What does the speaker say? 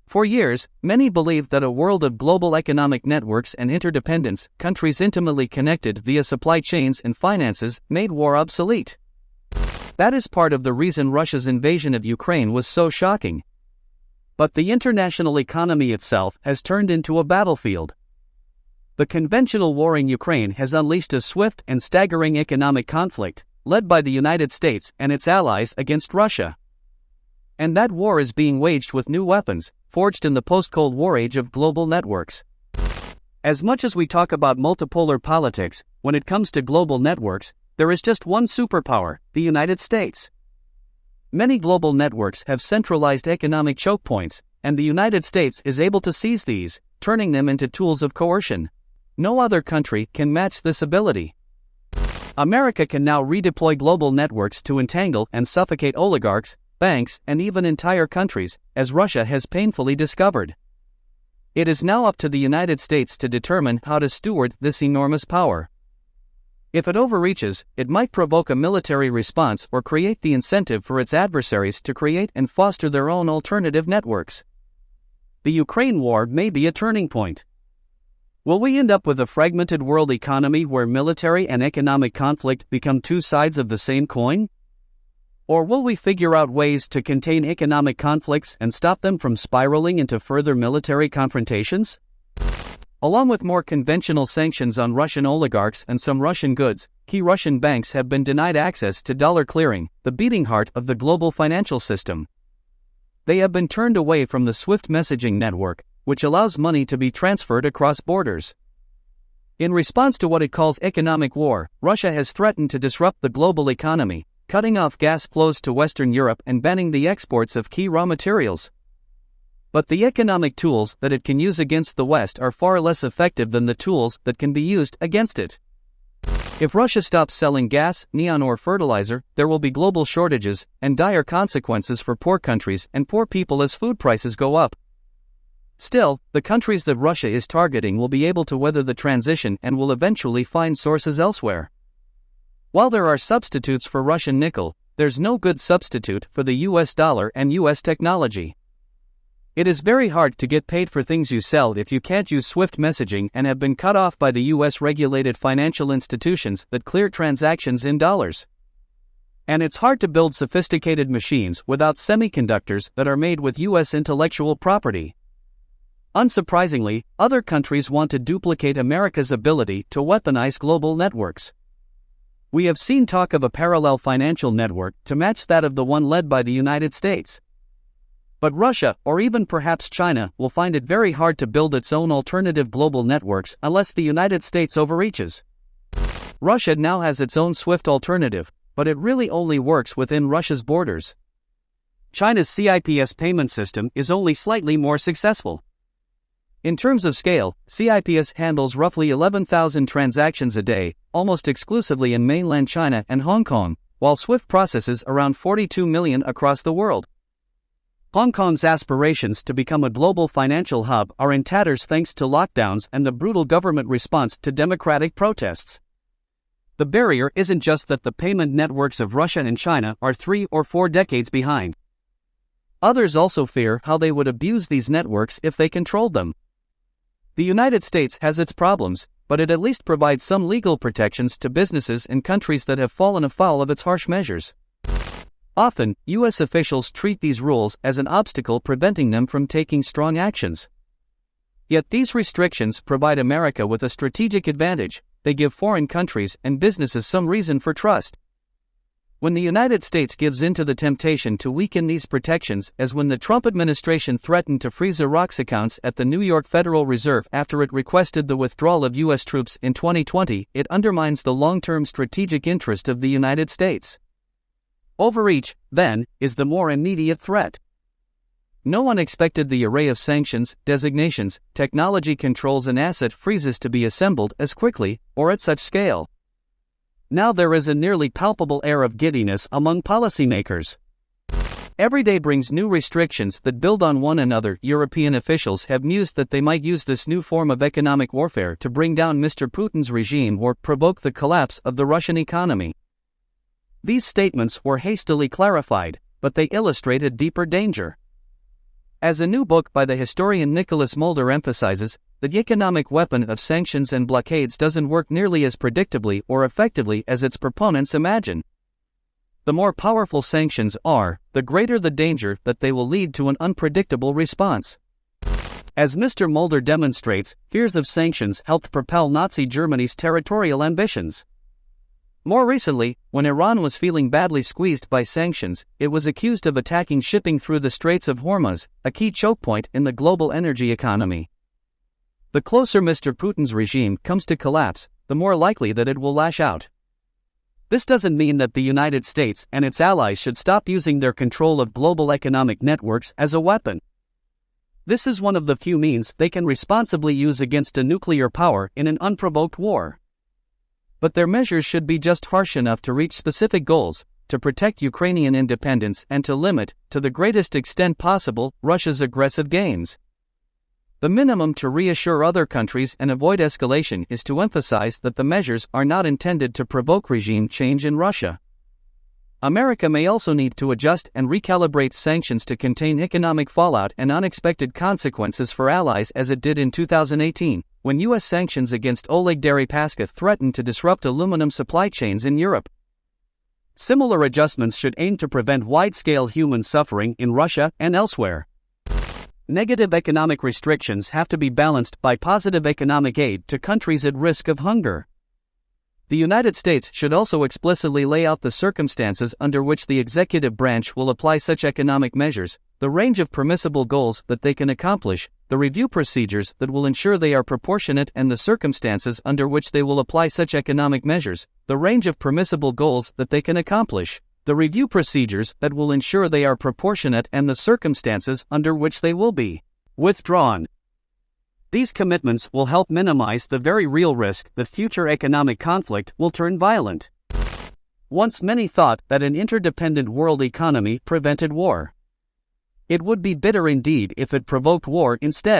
For years, many believed that a world of global economic networks and interdependence, countries intimately connected via supply chains and finances, made war obsolete. That is part of the reason Russia's invasion of Ukraine was so shocking. But the international economy itself has turned into a battlefield. The conventional war in Ukraine has unleashed a swift and staggering economic conflict, led by the United States and its allies against Russia. And that war is being waged with new weapons, forged in the post-Cold War age of global networks. As much as we talk about multipolar politics, when it comes to global networks, there is just one superpower, the United States. Many global networks have centralized economic choke points, and the United States is able to seize these, turning them into tools of coercion. No other country can match this ability. America can now redeploy global networks to entangle and suffocate oligarchs, banks, and even entire countries, as Russia has painfully discovered. It is now up to the United States to determine how to steward this enormous power. If it overreaches, it might provoke a military response or create the incentive for its adversaries to create and foster their own alternative networks. The Ukraine war may be a turning point. Will we end up with a fragmented world economy where military and economic conflict become two sides of the same coin? Or will we figure out ways to contain economic conflicts and stop them from spiraling into further military confrontations? Along with more conventional sanctions on Russian oligarchs and some Russian goods, key Russian banks have been denied access to dollar clearing, the beating heart of the global financial system. They have been turned away from the SWIFT messaging network, which allows money to be transferred across borders. In response to what it calls economic war, Russia has threatened to disrupt the global economy, cutting off gas flows to Western Europe and banning the exports of key raw materials. But the economic tools that it can use against the West are far less effective than the tools that can be used against it. If Russia stops selling gas, neon or fertilizer, there will be global shortages and dire consequences for poor countries and poor people as food prices go up. Still, the countries that Russia is targeting will be able to weather the transition and will eventually find sources elsewhere. While there are substitutes for Russian nickel, there's no good substitute for the US dollar and US technology. It is very hard to get paid for things you sell if you can't use SWIFT messaging and have been cut off by the US regulated financial institutions that clear transactions in dollars. And it's hard to build sophisticated machines without semiconductors that are made with US intellectual property. Unsurprisingly, other countries want to duplicate America's ability to weaponize global networks. We have seen talk of a parallel financial network to match that of the one led by the United States. But Russia, or even perhaps China, will find it very hard to build its own alternative global networks unless the United States overreaches. Russia now has its own SWIFT alternative, but it really only works within Russia's borders. China's CIPS payment system is only slightly more successful. In terms of scale, CIPS handles roughly 11,000 transactions a day, almost exclusively in mainland China and Hong Kong, while SWIFT processes around 42 million across the world. Hong Kong's aspirations to become a global financial hub are in tatters thanks to lockdowns and the brutal government response to democratic protests. The barrier isn't just that the payment networks of Russia and China are 3 or 4 decades behind. Others also fear how they would abuse these networks if they controlled them. The United States has its problems, but it at least provides some legal protections to businesses in countries that have fallen afoul of its harsh measures. Often, U.S. officials treat these rules as an obstacle preventing them from taking strong actions. Yet these restrictions provide America with a strategic advantage. They give foreign countries and businesses some reason for trust. When the United States gives in to the temptation to weaken these protections, as when the Trump administration threatened to freeze Iraq's accounts at the New York Federal Reserve after it requested the withdrawal of U.S. troops in 2020, it undermines the long-term strategic interest of the United States. Overreach, then, is the more immediate threat. No one expected the array of sanctions, designations, technology controls and asset freezes to be assembled as quickly, or at such scale. Now there is a nearly palpable air of giddiness among policymakers. Every day brings new restrictions that build on one another. European officials have mused that they might use this new form of economic warfare to bring down Mr. Putin's regime or provoke the collapse of the Russian economy. These statements were hastily clarified, but they illustrate a deeper danger. As a new book by the historian Nicholas Mulder emphasizes, the economic weapon of sanctions and blockades doesn't work nearly as predictably or effectively as its proponents imagine. The more powerful sanctions are, the greater the danger that they will lead to an unpredictable response. As Mr. Mulder demonstrates, fears of sanctions helped propel Nazi Germany's territorial ambitions. More recently, when Iran was feeling badly squeezed by sanctions, it was accused of attacking shipping through the Straits of Hormuz, a key choke point in the global energy economy. The closer Mr. Putin's regime comes to collapse, the more likely that it will lash out. This doesn't mean that the United States and its allies should stop using their control of global economic networks as a weapon. This is one of the few means they can responsibly use against a nuclear power in an unprovoked war. But their measures should be just harsh enough to reach specific goals, to protect Ukrainian independence and to limit, to the greatest extent possible, Russia's aggressive gains. The minimum to reassure other countries and avoid escalation is to emphasize that the measures are not intended to provoke regime change in Russia. America may also need to adjust and recalibrate sanctions to contain economic fallout and unexpected consequences for allies, as it did in 2018, when U.S. sanctions against Oleg Deripaska threatened to disrupt aluminum supply chains in Europe. Similar adjustments should aim to prevent wide-scale human suffering in Russia and elsewhere. Negative economic restrictions have to be balanced by positive economic aid to countries at risk of hunger. The United States should also explicitly lay out the circumstances under which the executive branch will apply such economic measures, the range of permissible goals that they can accomplish, the review procedures that will ensure they are proportionate, and the circumstances under which they will apply such economic measures, the range of permissible goals that they can accomplish, the review procedures that will ensure they are proportionate, and the circumstances under which they will be withdrawn. These commitments will help minimize the very real risk that future economic conflict will turn violent. Once many thought that an interdependent world economy prevented war. It would be bitter indeed if it provoked war instead.